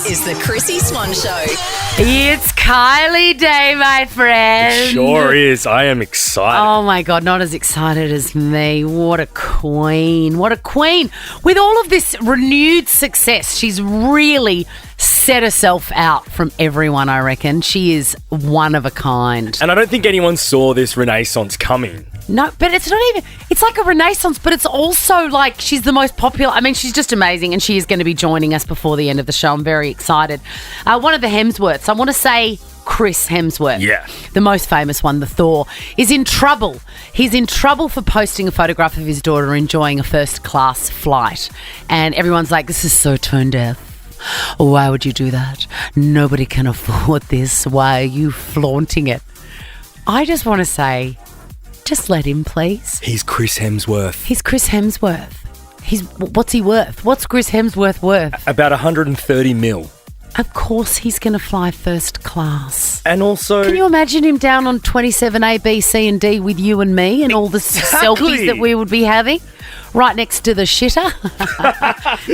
This is the Chrissy Swan Show. It's Kylie Day, my friend. Sure is. I am excited. Oh, my God, not as excited as me. What a queen. What a queen. With all of this renewed success, she's really set herself out from everyone, I reckon. She is one of a kind. And I don't think anyone saw this renaissance coming. No, but it's not even, it's like a renaissance, but it's also like she's the most popular. I mean, she's just amazing, and she is going to be joining us before the end of the show. I'm very excited. One of the Hemsworths, I want to say Chris Hemsworth. Yeah. The most famous one, the Thor, is in trouble. He's in trouble for posting a photograph of his daughter enjoying a first-class flight. And everyone's like, this is so tone deaf. Why would you do that? Nobody can afford this. Why are you flaunting it? I just want to say, just let him, please. He's Chris Hemsworth. He's Chris Hemsworth. What's he worth? What's Chris Hemsworth worth? About 130 mil. Of course he's going to fly first class. And also... Can you imagine him down on 27A, B, C and D with you and me and all the selfies that we would be having? Right next to the shitter?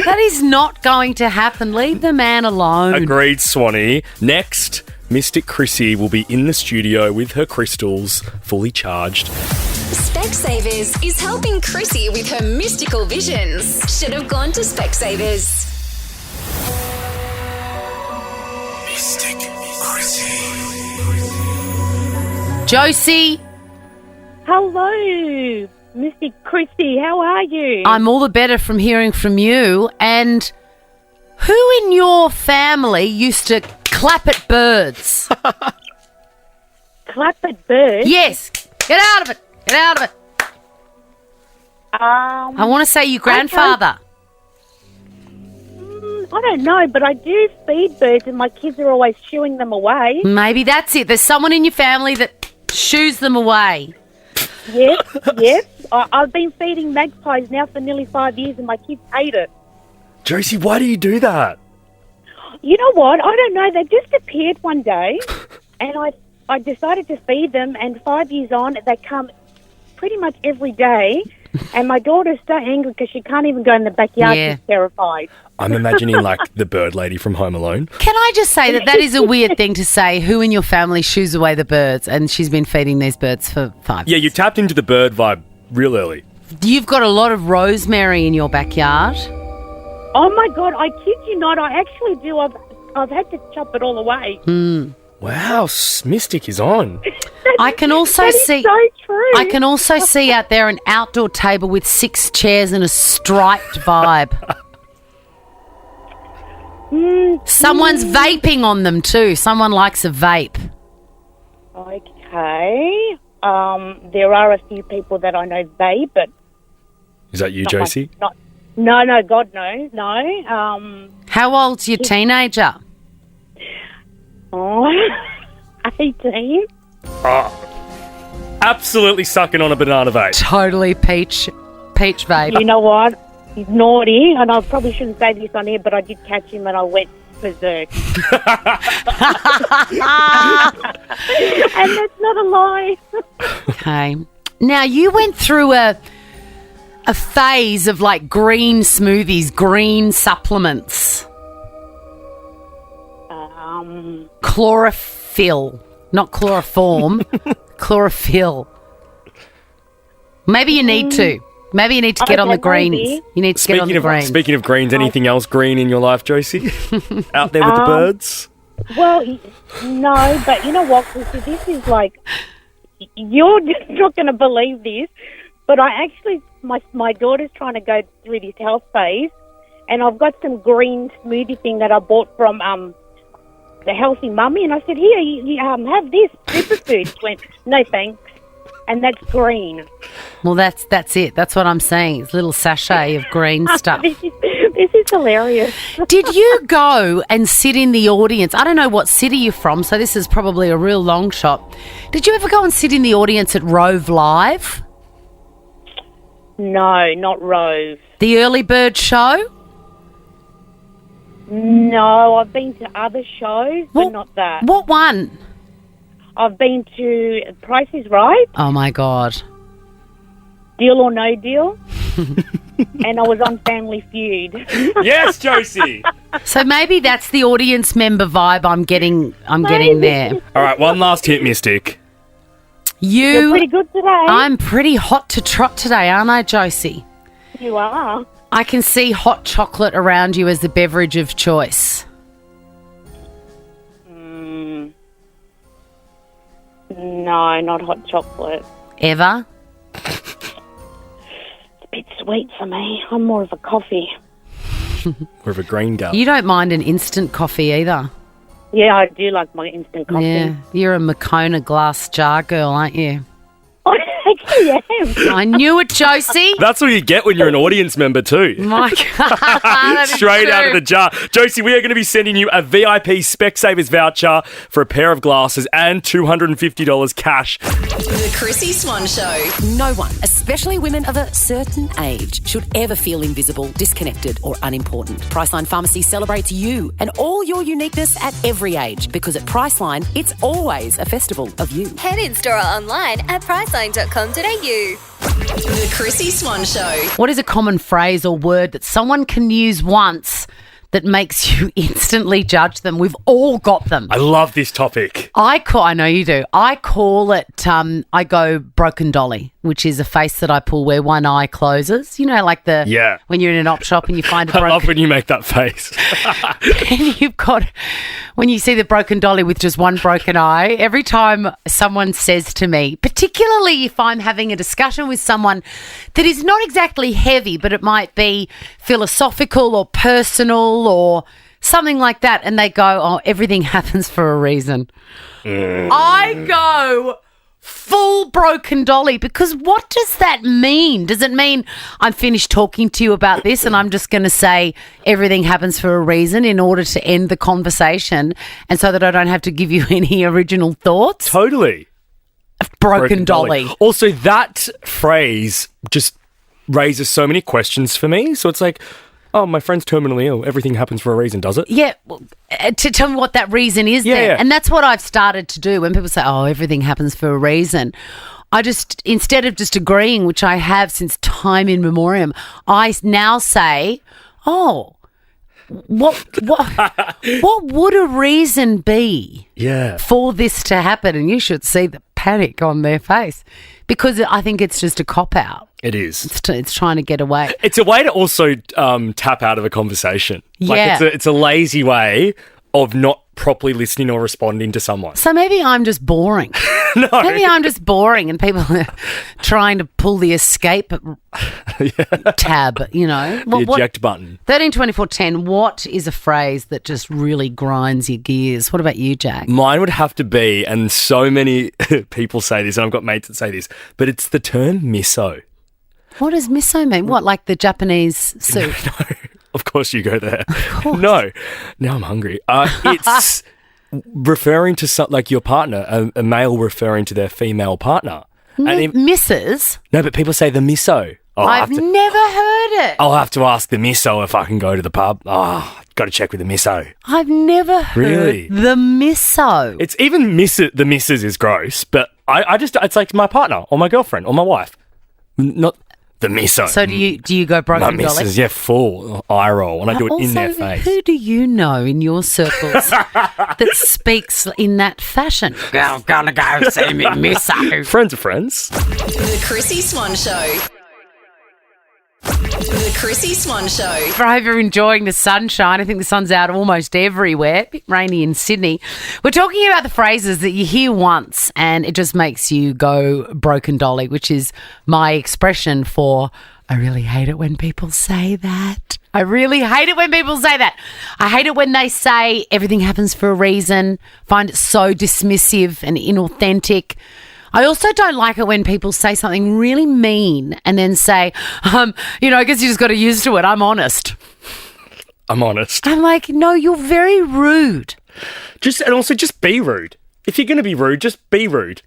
That is not going to happen. Leave the man alone. Agreed, Swanee. Next, Mystic Chrissy will be in the studio with her crystals fully charged. Specsavers is helping Chrissy with her mystical visions. Should have gone to Specsavers. Mystic Chrissy. Josie. Hello, Mystic Chrissy. How are you? I'm all the better from hearing from you. And who in your family used to clap at birds? Clap at birds? Yes. Get out of it. Get out of it. I want to say your grandfather. I don't know, but I do feed birds and my kids are always shooing them away. Maybe that's it. There's someone in your family that shoos them away. Yes, yes. I've been feeding magpies now for nearly 5 years and my kids hate it. Josie, why do you do that? You know what? I don't know. They just appeared one day and I decided to feed them, and 5 years on, they come pretty much every day. And my daughter's so angry because she can't even go in the backyard. Yeah. She's terrified. I'm imagining like the bird lady from Home Alone. Can I just say that is a weird thing to say, who in your family shoos away the birds, and she's been feeding these birds for 5 years. Yeah, you tapped into the bird vibe real early. You've got a lot of rosemary in your backyard. Oh, my God. I kid you not. I actually do. I've had to chop it all away. Wow, Mystic is on. I can also That is see. so true. I can also see out there an outdoor table with 6 chairs and a striped vibe. Someone's vaping on them too. Someone likes a vape. Okay. There are a few people that I know vape, but... Is that you, Josie? No, God, no. No. How old's your teenager? 18. Absolutely sucking on a banana vape. Totally peach vape. You know what? He's naughty, and I probably shouldn't say this on air, but I did catch him and I went berserk. And that's not a lie. Okay. Now, you went through a phase of like green smoothies, green supplements. Chlorophyll. Not chloroform. Chlorophyll. Maybe you need to. Maybe you need to get on the greens. Maybe. You need to get on the greens. Speaking of greens, anything else green in your life, Josie? Out there with the birds? Well, no, but you know what, Chrissy? This is like... You're just not going to believe this, but I actually... My daughter's trying to go through this health phase, and I've got some green smoothie thing that I bought from the Healthy Mummy, and I said, here, you have this superfood. She went, no thanks, and that's green. Well, that's it. That's what I'm saying. It's a little sachet of green stuff. This is hilarious. Did you go and sit in the audience? I don't know what city you're from, so this is probably a real long shot. Did you ever go and sit in the audience at Rove Live? No, not Rove. The early bird show? No, I've been to other shows, but not that. What one? I've been to Price is Right, Oh, my God. Deal or No Deal. and I was on Family Feud. Yes, Josie. So maybe that's the audience member vibe I'm getting there. All right, one last hit, Mystic. You're pretty good today. I'm pretty hot to trot today, aren't I, Josie? You are. I can see hot chocolate around you as the beverage of choice. No, not hot chocolate. Ever? It's a bit sweet for me. I'm more of a coffee. More of a green gal. You don't mind an instant coffee either. Yeah, I do like my instant coffee. Yeah, you're a Moccona glass jar girl, aren't you? I actually am. I knew it, Josie. That's what you get when you're an audience member too. My God, that is Straight out of true. the jar. Josie, we are going to be sending you a VIP Specsavers voucher for a pair of glasses and $250 cash. The Chrissy Swan Show. No one, especially women of a certain age, should ever feel invisible, disconnected or unimportant. Priceline Pharmacy celebrates you and all your uniqueness at every age, because at Priceline, it's always a festival of you. Head in store or online at priceline.com.au. The Chrissy Swan Show. What is a common phrase or word that someone can use once that makes you instantly judge them? We've all got them. I love this topic. I know you do. I call it, I go broken dolly, which is a face that I pull where one eye closes. You know, like when you're in an op shop and you find a I broken... love when you make that face. And you've got, when you see the broken dolly with just one broken eye, every time someone says to me, particularly if I'm having a discussion with someone that is not exactly heavy, but it might be philosophical or personal or something like that, and they go, oh, everything happens for a reason. I go full broken dolly, because what does that mean? Does it mean I'm finished talking to you about this and I'm just going to say everything happens for a reason in order to end the conversation and so that I don't have to give you any original thoughts? Totally. Broken dolly. Also, that phrase just raises so many questions for me. So it's like, oh, my friend's terminally ill. Everything happens for a reason, does it? Yeah, well, to tell me what that reason is then. Yeah. And that's what I've started to do when people say, oh, everything happens for a reason. I just, instead of just agreeing, which I have since time immemorial, I now say, oh, what would a reason be for this to happen? And you should see the panic on their face, because I think it's just a cop-out. It is. It's trying to get away. It's a way to also tap out of a conversation. Yeah. Like it's a lazy way of not properly listening or responding to someone. So maybe I'm just boring. No. Maybe I'm just boring and people are trying to pull the escape tab, you know. The eject button. 13 24 10, what is a phrase that just really grinds your gears? What about you, Jack? Mine would have to be, and so many people say this, and I've got mates that say this, but it's the term miso. What does miso mean? What, like the Japanese soup? No, of course you go there. No, now I'm hungry. It's referring to like your partner, a male referring to their female partner. Mrs.? No, but people say the miso. I've never heard it. I'll have to ask the miso if I can go to the pub. Oh, got to check with the miso. I've never heard the miso. It's even the missus is gross, but I just, it's like my partner or my girlfriend or my wife. Not the miso. So do you go broken my dolly? missus, yeah, full eye roll, and I do it in their face. Who do you know in your circles that speaks in that fashion? I'm gonna go see me miso. Friends are friends. The Chrissy Swan Show. The Chrissy Swan Show. I hope you're enjoying the sunshine. I think the sun's out almost everywhere. A bit rainy in Sydney. We're talking about the phrases that you hear once and it just makes you go broken dolly, which is my expression for I really hate it when people say that. I really hate it when people say that. I hate it when they say everything happens for a reason. Find it so dismissive and inauthentic. I also don't like it when people say something really mean and then say, I guess you just got to used to it. I'm honest. I'm honest. I'm like, no, you're very rude. Just be rude. If you're going to be rude, just be rude.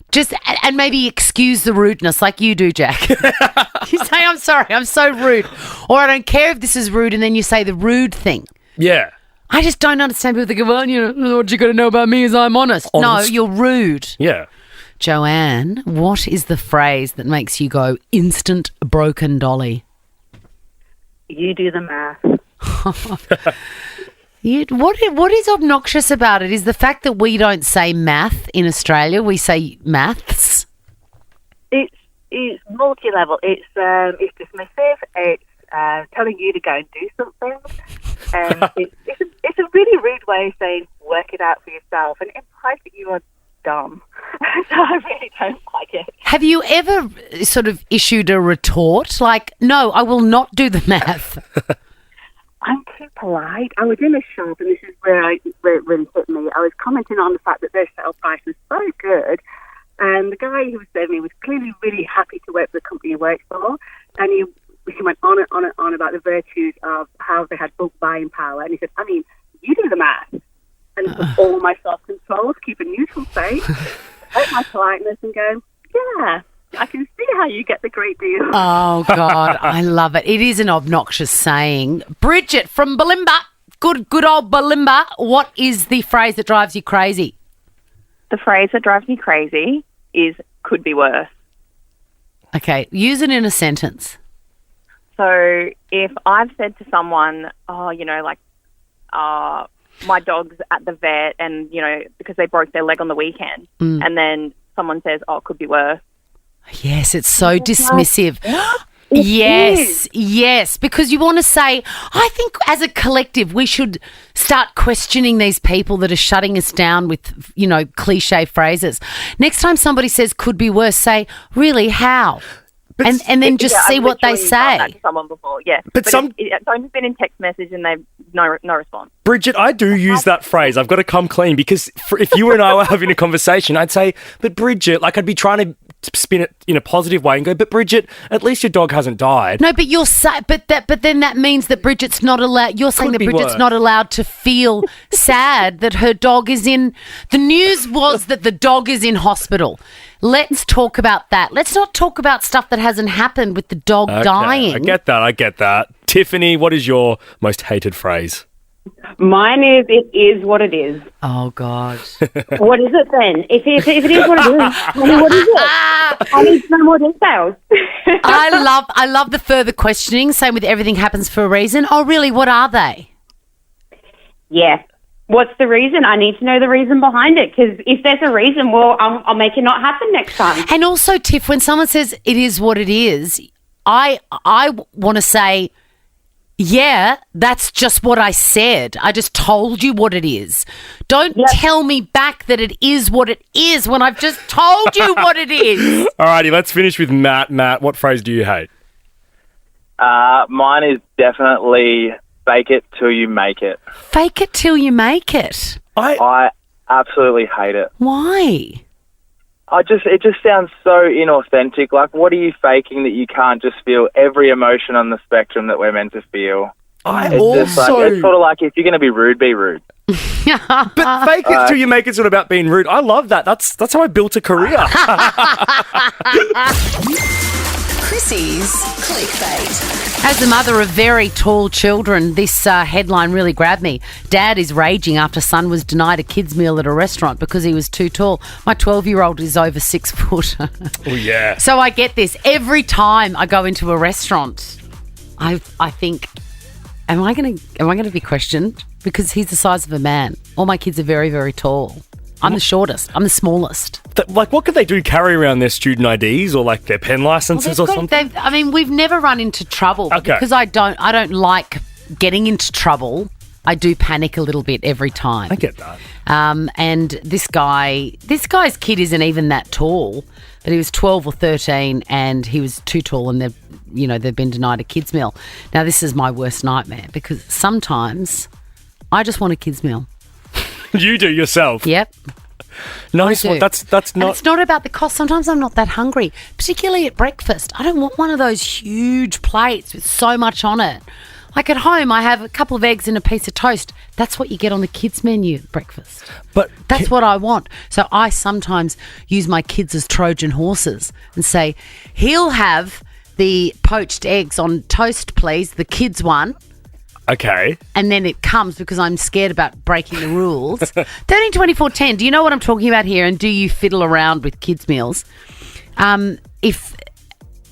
And maybe excuse the rudeness like you do, Jack. You say, I'm sorry, I'm so rude. Or I don't care if this is rude, and then you say the rude thing. Yeah. I just don't understand people that go, well, what you got to know about me is I'm honest. No, you're rude. Yeah. Joanne, what is the phrase that makes you go instant broken dolly? You do the math. What is obnoxious about it is the fact that we don't say math in Australia. We say maths. It's multi-level. It's dismissive. It's telling you to go and do something. It's a really rude way of saying work it out for yourself, and it implies that you are dumb. So I really don't like it. Have you ever sort of issued a retort like, no, I will not do the math? I'm too polite. I was in a shop, and this is where it really hit me. I was commenting on the fact that their sale price was so good, and the guy who was serving me was clearly really happy to work for the company he worked for, and he went on and on and on about the virtues of how they had bulk buying power, and he said, I mean, you do the math. And it was all my self-control to keep a neutral face, take my politeness and go, yeah, I can see how you get the great deal. Oh, God, I love it. It is an obnoxious saying. Bridget from Balimba, good old Balimba, what is the phrase that drives you crazy? The phrase that drives me crazy is could be worse. Okay, use it in a sentence. So if I've said to someone, my dog's at the vet and, because they broke their leg on the weekend, and then someone says, oh, it could be worse. Yes, it's so dismissive. Yes, because you want to say, I think as a collective we should start questioning these people that are shutting us down with, cliche phrases. Next time somebody says could be worse, say, really, how? And then just see what they say. I've done that to someone before, yeah. But it's only been in text message and they've no response. Bridget, I do use that phrase. I've got to come clean because if you and I were having a conversation, I'd say, but Bridget, I'd be trying to spin it in a positive way and go, but Bridget, at least your dog hasn't died. No, but but then that means that Bridget's not allowed. You're saying that Bridget's not allowed to feel sad that her dog is in. The news was that the dog is in hospital. Let's talk about that. Let's not talk about stuff that hasn't happened with the dog dying. I get that. Tiffany, what is your most hated phrase? Mine is, it is what it is. Oh, God. What is it then? If it is what it is, then what is it? I need to know more details. I love the further questioning. Same with everything happens for a reason. Oh, really? What are they? Yeah. What's the reason? I need to know the reason behind it, because if there's a reason, well, I'll make it not happen next time. And also, Tiff, when someone says it is what it is, I want to say, yeah, that's just what I said. I just told you what it is. Don't tell me back that it is what it is when I've just told you what it is. All righty, let's finish with Matt. Matt, what phrase do you hate? Mine is definitely fake it till you make it. Fake it till you make it. I absolutely hate it. Why? It just sounds so inauthentic. Like, what are you faking that you can't just feel every emotion on the spectrum that we're meant to feel? It's sort of like, if you're going to be rude, be rude. But fake it till you make it's not about being rude. I love that. That's how I built a career. Chrissy's Clickbait. As the mother of very tall children, this headline really grabbed me. Dad is raging after son was denied a kids' meal at a restaurant because he was too tall. My 12-year-old is over 6 foot. Oh, yeah. So I get this. Every time I go into a restaurant, I think, am I going to be questioned? Because he's the size of a man. All my kids are very, very tall. I'm the shortest. I'm the smallest. What could they do? Carry around their student IDs or their pen licenses or something? We've never run into trouble because I don't like getting into trouble. I do panic a little bit every time. I get that. And this guy's kid isn't even that tall, but he was 12 or 13 and he was too tall and they've been denied a kids meal. Now this is my worst nightmare because sometimes I just want a kids meal. You do yourself? Yep. Nice. That's not... And it's not about the cost. Sometimes I'm not that hungry, particularly at breakfast. I don't want one of those huge plates with so much on it. Like at home, I have a couple of eggs and a piece of toast. That's what you get on the kids' menu at breakfast. But that's what I want. So I sometimes use my kids as Trojan horses and say, he'll have the poached eggs on toast, please, the kids one. Okay. And then it comes because I'm scared about breaking the rules. 13 24 10. Do you know what I'm talking about here? And do you fiddle around with kids' meals? If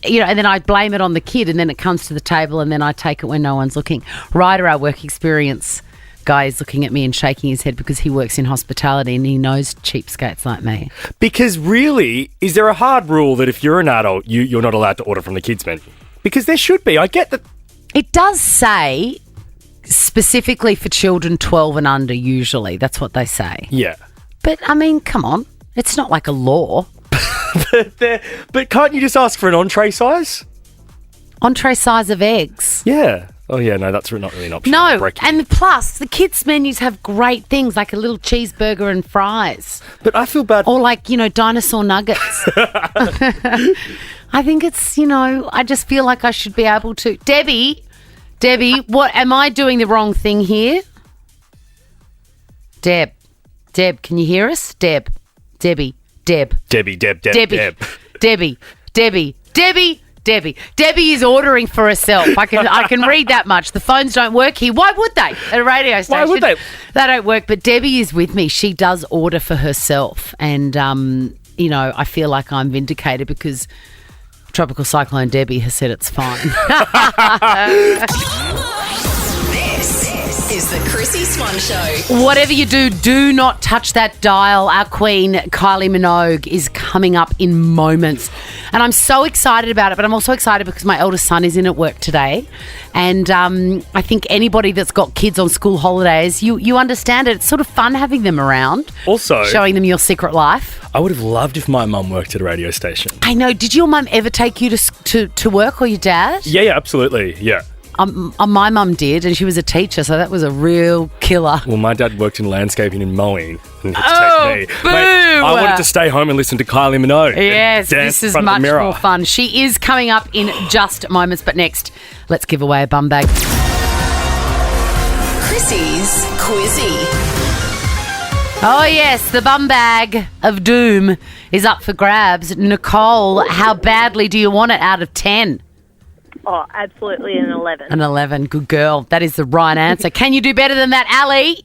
and then I blame it on the kid, and then it comes to the table, and then I take it when no one's looking. Ryder, our work experience guy, is looking at me and shaking his head because he works in hospitality and he knows cheapskates like me. Because really, is there a hard rule that if you're an adult, you're not allowed to order from the kids' menu? Because there should be. I get that. It does say specifically for children 12 and under, usually. That's what they say. Yeah. But, I mean, come on. It's not like a law. But can't you just ask for an entree size? Entree size of eggs. Yeah. Oh, yeah, no, that's not really an option. No, and plus, the kids' menus have great things like a little cheeseburger and fries. But I feel bad. Or like, dinosaur nuggets. I think it's, I just feel like I should be able to. Debbie, what, am I doing the wrong thing here? Deb, can you hear us? Debbie. Debbie is ordering for herself. I can read that much. The phones don't work here. Why would they at a radio station? Why would they? They don't work. But Debbie is with me. She does order for herself. And, I feel like I'm vindicated because Tropical Cyclone Debbie has said it's fine. This is the Chrissy Swan Show. Whatever you do, do not touch that dial. Our queen, Kylie Minogue, is coming up in moments. And I'm so excited about it, but I'm also excited because my eldest son is in at work today. And I think anybody that's got kids on school holidays, you understand it. It's sort of fun having them around. Also, showing them your secret life. I would have loved if my mum worked at a radio station. I know. Did your mum ever take you to work, or your dad? Yeah, absolutely. Yeah. My mum did, and she was a teacher, so that was a real killer. Well, my dad worked in landscaping and mowing, and he had to take me. Boo! Mate, I wanted to stay home and listen to Kylie Minogue. Yes, this is much more fun. She is coming up in just moments, but next, let's give away a bum bag. Chrissy's Quizzy. Oh, yes, the bum bag of doom is up for grabs. Nicole, how badly do you want it out of 10? Oh, absolutely an 11. An 11. Good girl. That is the right answer. Can you do better than that, Ali?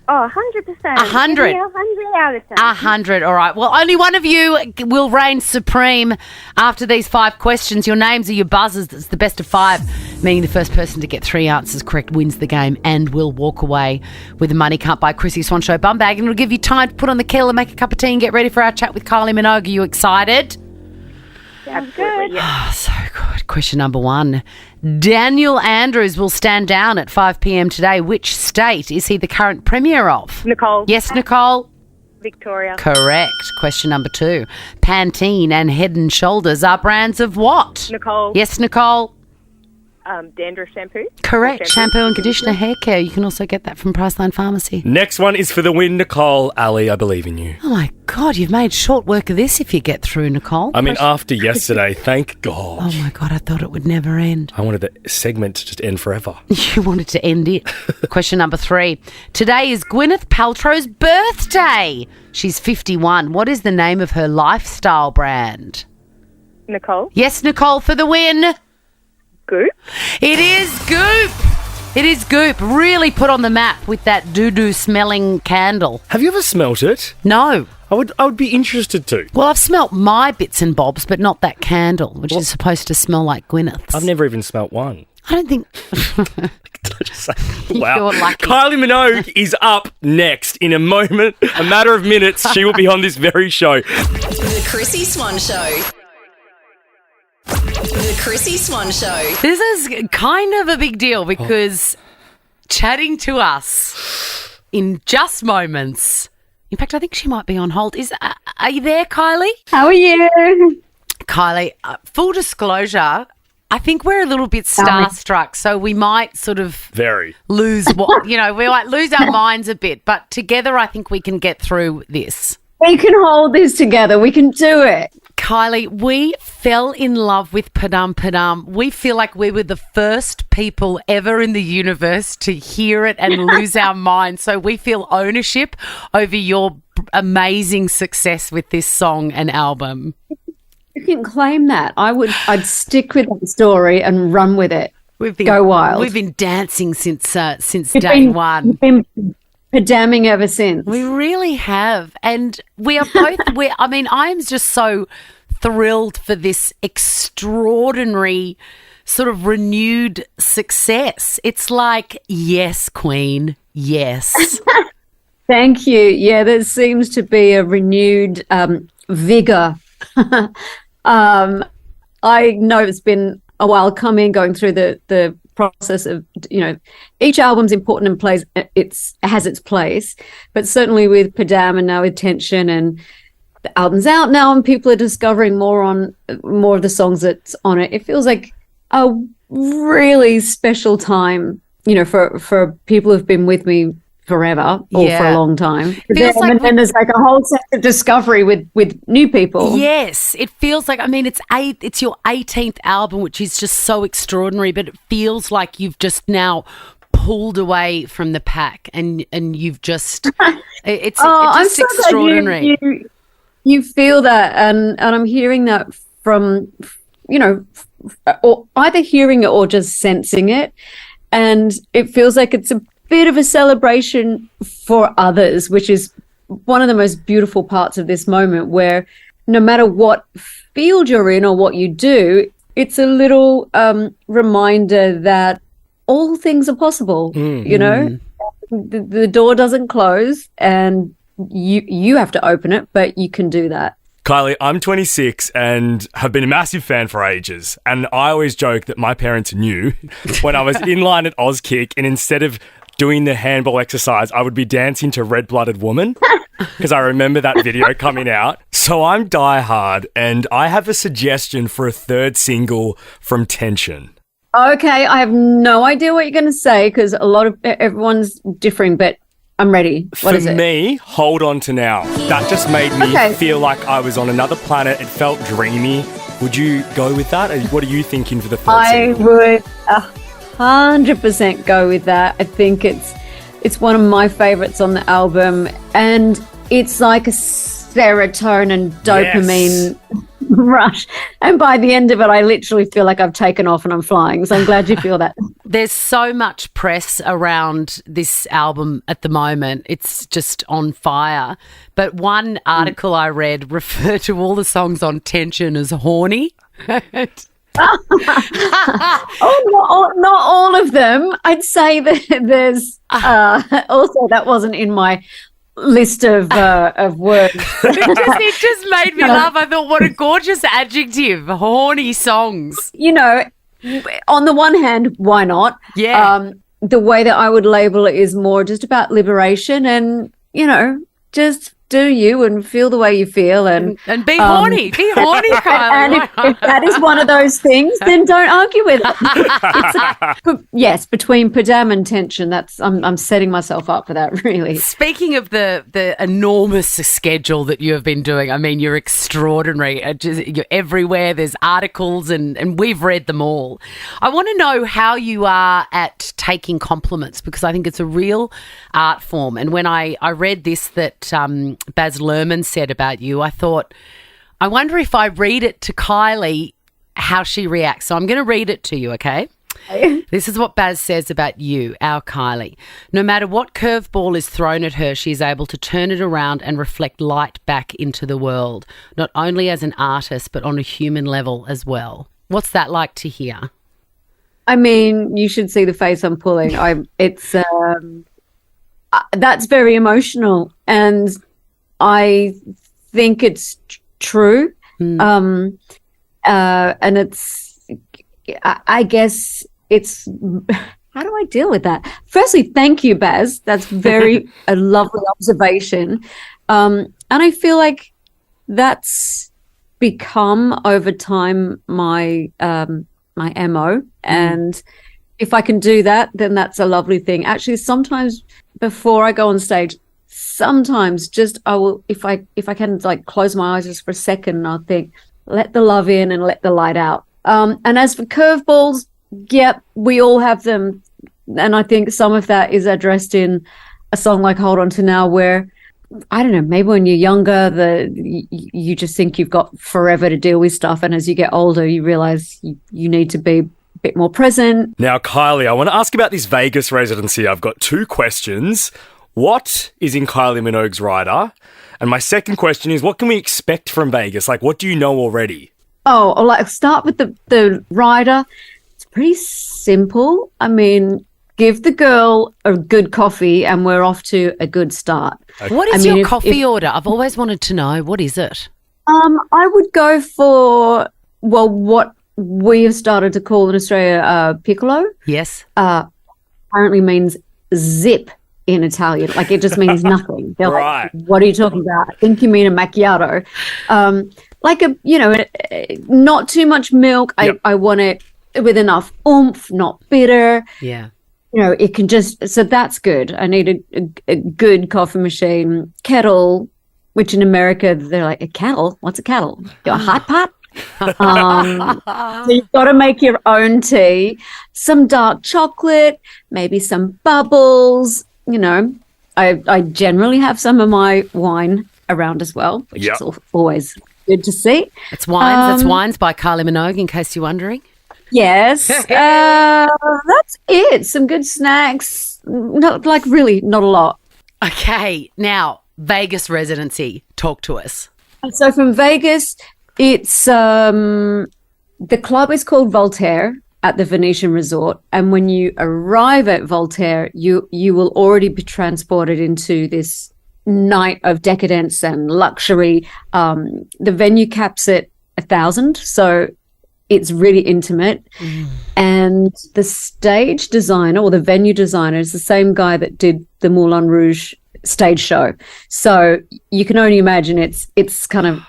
Oh, 100%. 100. 100 out of 10. 100. All right. Well, only one of you will reign supreme after these 5 questions. Your names are your buzzers. It's the best of 5, meaning the first person to get 3 answers correct wins the game and will walk away with the Money Can't Buy Chrissy Swan Show bum bag. And it'll give you time to put on the kettle and make a cup of tea and get ready for our chat with Kylie Minogue. Are you excited? Absolutely, yeah. Oh, so good. Question number 1. Daniel Andrews will stand down at 5 p.m. today. Which state is he the current premier of? Nicole. Yes, Nicole? Victoria. Correct. Question number 2. Pantene and Head & Shoulders are brands of what? Nicole. Yes, Nicole? Dandruff shampoo. Correct. Shampoo and conditioner hair care. You can also get that from Priceline Pharmacy. Next one is for the win, Nicole. Ali, I believe in you. Oh, my God. You've made short work of this if you get through, Nicole. I mean, after yesterday, thank God. Oh, my God. I thought it would never end. I wanted the segment to just end forever. You wanted to end it. Question number 3. Today is Gwyneth Paltrow's birthday. She's 51. What is the name of her lifestyle brand? Nicole. Yes, Nicole, for the win. Goop. It is Goop. It is Goop. Really put on the map with that doo-doo smelling candle. Have you ever smelt it? No. I would be interested to. Well, I've smelt my bits and bobs, but not that candle, which is supposed to smell like Gwyneth's. I've never even smelt one. I don't think... Did I just say? Wow. You're lucky. Kylie Minogue is up next in a moment. A matter of minutes, she will be on this very show. The Chrissy Swan Show. The Chrissy Swan Show. This is kind of a big deal because chatting to us in just moments. In fact, I think she might be on hold. Are you there, Kylie? How are you? Kylie, full disclosure, I think we're a little bit starstruck, so we might sort of lose we might lose our minds a bit, but together I think we can get through this. We can hold this together. We can do it. Kylie, we fell in love with Padam Padam. We feel like we were the first people ever in the universe to hear it and lose our minds. So we feel ownership over your amazing success with this song and album. You can claim that. I'd stick with that story and run with it. Go wild. We've been dancing since day one. We've been Padaming ever since. We really have. And we are both, I'm just so thrilled for this extraordinary sort of renewed success. It's like, yes, Queen, yes. Thank you. Yeah, there seems to be a renewed vigor. I know it's been a while coming, going through the process of, each album's important and has its place, but certainly with Padam and now with Tension, and the album's out now and people are discovering more of the songs that's on it. It feels like a really special time, for people who've been with me forever or for a long time. And then there's like a whole sense of discovery with new people. Yes, it feels like, it's your 18th album, which is just so extraordinary, but it feels like you've just now pulled away from the pack and you've just, it's just so extraordinary. You feel that, and I'm hearing that from, or either hearing it or just sensing it. And it feels like it's a bit of a celebration for others, which is one of the most beautiful parts of this moment, where no matter what field you're in or what you do, it's a little reminder that all things are possible. The door doesn't close and you have to open it, but you can do that. Kylie, I'm 26 and have been a massive fan for ages. And I always joke that my parents knew when I was in line at Auskick, and instead of doing the handball exercise, I would be dancing to Red Blooded Woman because I remember that video coming out. So I'm diehard, and I have a suggestion for a third single from Tension. Okay, I have no idea what you're going to say because everyone's differing, but I'm ready. What is it? For me, Hold On To Now. That just made me feel like I was on another planet. It felt dreamy. Would you go with that? What are you thinking for the third single? I would 100% go with that. I think it's one of my favourites on the album, and it's like a serotonin dopamine rush. And by the end of it, I literally feel like I've taken off and I'm flying. So I'm glad you feel that. There's so much press around this album at the moment. It's just on fire. But one article I read referred to all the songs on Tension as horny. Not all of them. I'd say that there's also that wasn't in my list of words. It just made me laugh. I thought, what a gorgeous adjective, horny songs. On the one hand, why not? Yeah. The way that I would label it is more just about liberation and, just do you and feel the way you feel and be horny. Be horny, Kylie. And if that is one of those things, then don't argue with it. Yes, between Padam and Tension, I'm setting myself up for that, really. Speaking of the enormous schedule that you have been doing, you're extraordinary. You're everywhere. There's articles and we've read them all. I want to know how you are at taking compliments, because I think it's a real art form. And when I read this that Baz Luhrmann said about you, I thought, I wonder if I read it to Kylie, how she reacts. So I'm going to read it to you, okay? This is what Baz says about you, our Kylie. No matter what curveball is thrown at her, she is able to turn it around and reflect light back into the world, not only as an artist, but on a human level as well. What's that like to hear? You should see the face I'm pulling. That's very emotional, and I think it's true. And I guess it's, how do I deal with that? Firstly, thank you, Baz. That's a lovely observation. And I feel like that's become over time my MO. And if I can do that, then that's a lovely thing. Actually, sometimes before I go on stage, I will, if I can, like, close my eyes just for a second, and I'll think, let the love in and let the light out. And as for curveballs, we all have them. And I think some of that is addressed in a song like Hold On To Now, where, I don't know, maybe when you're younger, you just think you've got forever to deal with stuff. And as you get older, you realize you need to be a bit more present. Now, Kylie, I want to ask about this Vegas residency. I've got two questions. What is in Kylie Minogue's rider? And my second question is, what can we expect from Vegas? Like, what do you know already? Oh, I'll start with the rider. It's pretty simple. I mean, give the girl a good coffee and we're off to a good start. Okay. What is your coffee order? I've always wanted to know. What is it? I would go for, what we have started to call in Australia piccolo. Yes. Apparently means zip in Italian. Like, it just means nothing. They're right. like, what are you talking about? I think you mean a macchiato. Not too much milk. Yep. I want it with enough oomph, not bitter. Yeah. It can just, so that's good. I need a good coffee machine. Kettle, which in America, they're like, a kettle? What's a kettle? A hot pot? So you've got to make your own tea. Some dark chocolate, maybe some bubbles. I generally have some of my wine around as well, which is always good to see. It's wines. It's wines by Kylie Minogue, in case you're wondering. Yes. That's it. Some good snacks. Not a lot. Okay. Now, Vegas residency. Talk to us. So from Vegas, it's the club is called Voltaire at the Venetian Resort. And when you arrive at Voltaire, you will already be transported into this night of decadence and luxury. The venue caps at 1,000. So it's really intimate. And the stage designer or the venue designer is the same guy that did the Moulin Rouge stage show. So you can only imagine it's kind of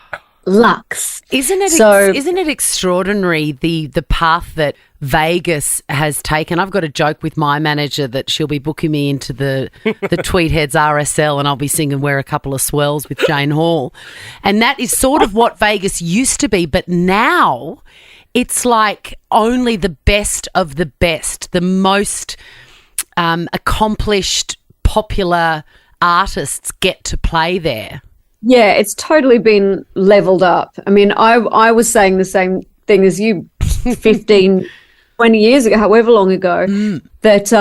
luxe. Isn't it extraordinary the path that Vegas has taken? I've got a joke with my manager that she'll be booking me into the Tweetheads RSL and I'll be singing Wear a Couple of Swells with Jane Hall. And that is sort of what Vegas used to be, but now it's like only the best of the best, the most accomplished, popular artists get to play there. Yeah, it's totally been leveled up. I mean, I was saying the same thing as you 15, 20 years ago, however long ago, that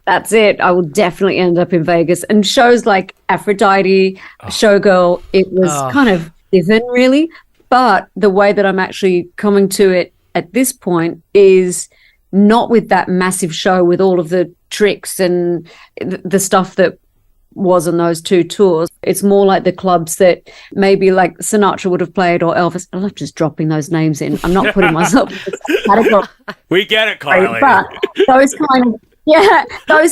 that's it. I will definitely end up in Vegas. And shows like Aphrodite, Showgirl, it was kind of given, really. But the way that I'm actually coming to it at this point is not with that massive show with all of the tricks and the stuff that was on those two tours. It's more like the clubs that maybe like Sinatra would have played or Elvis. I love just dropping those names in. I'm not putting myself in this category. We get it, Kylie. But those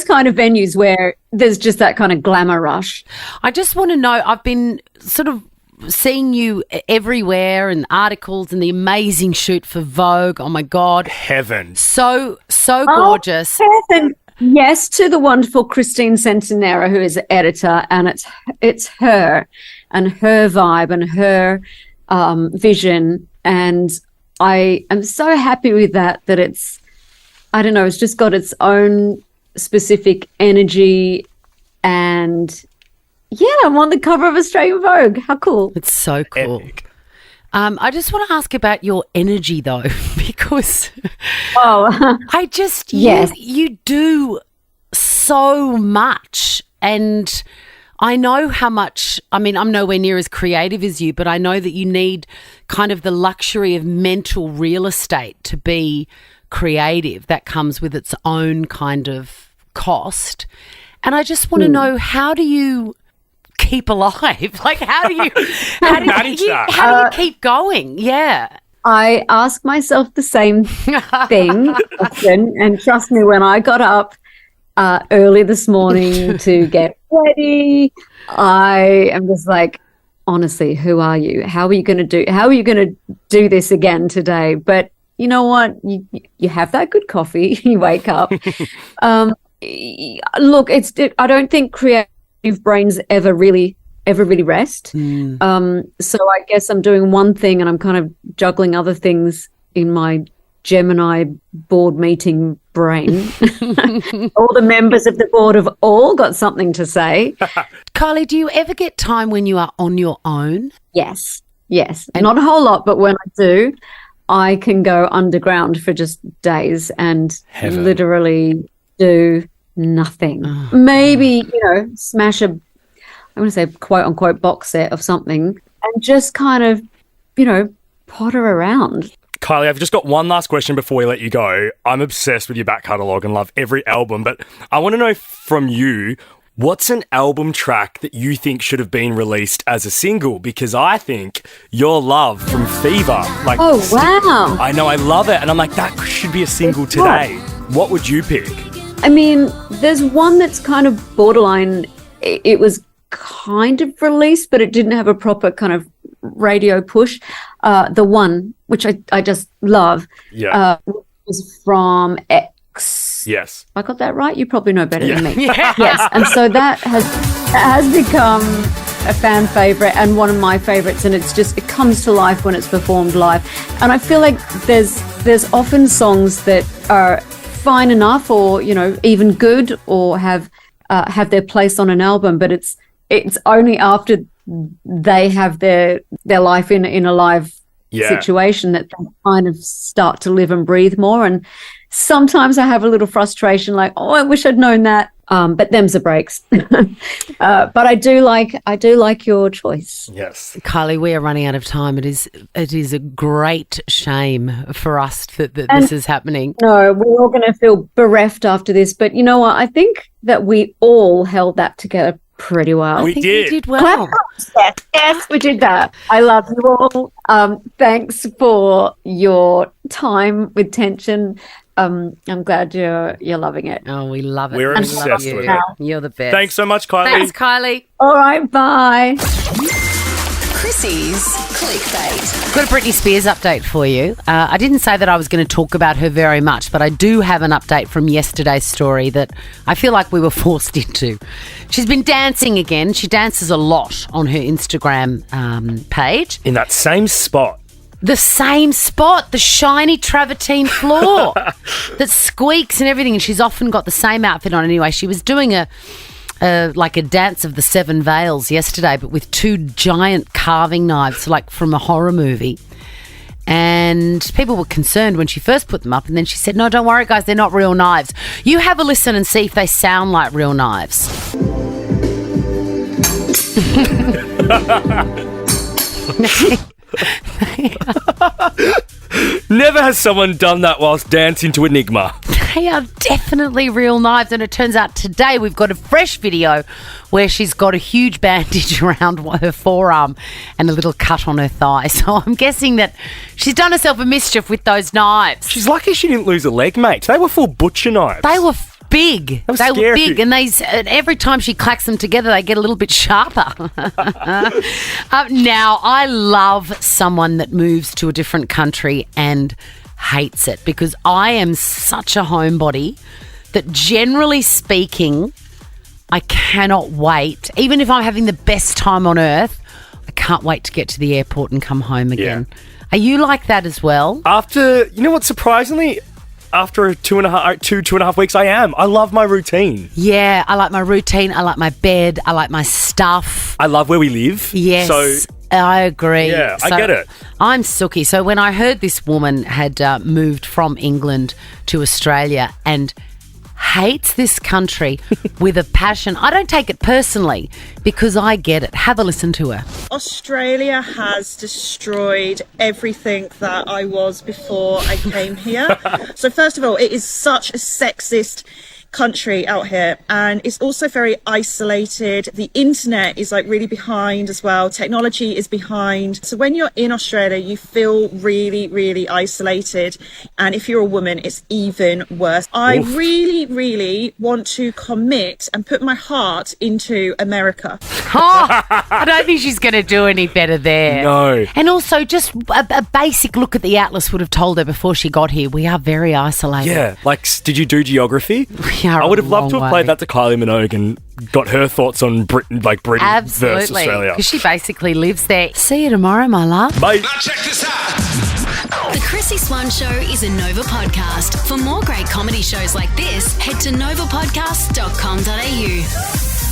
kind of venues where there's just that kind of glamour rush. I just want to know, I've been sort of seeing you everywhere and articles and the amazing shoot for Vogue. Oh my God. Heaven. So gorgeous. Heaven. Yes, to the wonderful Christine Centenera, who is the editor, and it's her and her vibe and her vision, and I am so happy with that it's, I don't know, it's just got its own specific energy, and yeah, I'm on the cover of Australian Vogue. How cool. It's so cool. Epic. I just want to ask about your energy, though, because I just, you do so much. And I know how much, I mean, I'm nowhere near as creative as you, but I know that you need kind of the luxury of mental real estate to be creative. That comes with its own kind of cost. And I just want to know, how do you keep alive? Like, how do you keep going? Yeah. I ask myself the same thing often, and trust me, when I got up early this morning to get ready, I am just like, honestly, who are you? How are you going to do this again today? But you know what? You have that good coffee, you wake up. Look, I don't think creative brains ever really rest. So I guess I'm doing one thing and I'm kind of juggling other things in my Gemini board meeting brain. All the members of the board have all got something to say. Kylie, do you ever get time when you are on your own? Yes. And not a whole lot, but when I do, I can go underground for just days and literally do nothing. Maybe, smash I'm going to say quote unquote box set of something and just kind of, potter around. Kylie, I've just got one last question before we let you go. I'm obsessed with your back catalogue and love every album, but I want to know from you, what's an album track that you think should have been released as a single? Because I think Your Love from Fever. Oh, wow. I know, I love it. And I'm like, that should be a single today. What would you pick? I mean, there's one that's kind of borderline. It was kind of released, but it didn't have a proper kind of radio push. The one, which I just love, was from X. Yes. I got that right? You probably know better than me. Yes. And so that has become a fan favourite and one of my favourites, and it comes to life when it's performed live. And I feel like there's often songs that are fine enough or, even good or have their place on an album, but it's only after they have their life in a live situation that they kind of start to live and breathe more. And sometimes I have a little frustration, like, oh, I wish I'd known that. But them's the breaks. But I do like your choice. Yes. Kylie, we are running out of time. It is a great shame for us that this is happening. No, we're all going to feel bereft after this. But you know what? I think that we all held that together pretty well. We did well. Yes, we did that. I love you all. Thanks for your time with tension. I'm glad you're loving it. Oh, we love it. We're obsessed with it. You're the best. Thanks so much, Kylie. Thanks, Kylie. All right, bye. Chrissy's Clickbait. Got a Britney Spears update for you. I didn't say that I was going to talk about her very much, but I do have an update from yesterday's story that I feel like we were forced into. She's been dancing again. She dances a lot on her Instagram page. In that same spot. The same spot, the shiny travertine floor that squeaks and everything. And she's often got the same outfit on anyway. She was doing a dance of the seven veils yesterday, but with two giant carving knives, like from a horror movie. And people were concerned when she first put them up, and then she said, no, don't worry, guys, they're not real knives. You have a listen and see if they sound like real knives. Never has someone done that whilst dancing to Enigma. They are definitely real knives, and it turns out today we've got a fresh video where she's got a huge bandage around her forearm and a little cut on her thigh. So I'm guessing that she's done herself a mischief with those knives. She's lucky she didn't lose a leg, mate. They were full butcher knives. They were big. They were big, and every time she clacks them together, they get a little bit sharper. Now, I love someone that moves to a different country and hates it, because I am such a homebody that, generally speaking, I cannot wait. Even if I'm having the best time on earth, I can't wait to get to the airport and come home again. Yeah. Are you like that as well? After, you know what, surprisingly, after two and a half weeks, I am. I love my routine. Yeah, I like my routine. I like my bed. I like my stuff. I love where we live. Yes. So I agree. Yeah, I get it. I'm Suki. So when I heard this woman had moved from England to Australia and hates this country with a passion, I don't take it personally, because I get it. Have a listen to her. Australia has destroyed everything that I was before I came here. So first of all, it is such a sexist country out here, and it's also very isolated. The internet is like really behind as well. Technology is behind. So when you're in Australia, you feel really, really isolated. And if you're a woman, it's even worse. I really want to commit and put my heart into America. I don't think she's going to do any better there. No. And also, just a basic look at the atlas would have told her before she got here, we are very isolated. Yeah, like, did you do geography? I would have loved to have played that to Kylie Minogue and got her thoughts on Britain versus Australia. Because she basically lives there. See you tomorrow, my love. Bye. Now check this out. The Chrissy Swan Show is a Nova podcast. For more great comedy shows like this, head to novapodcast.com.au.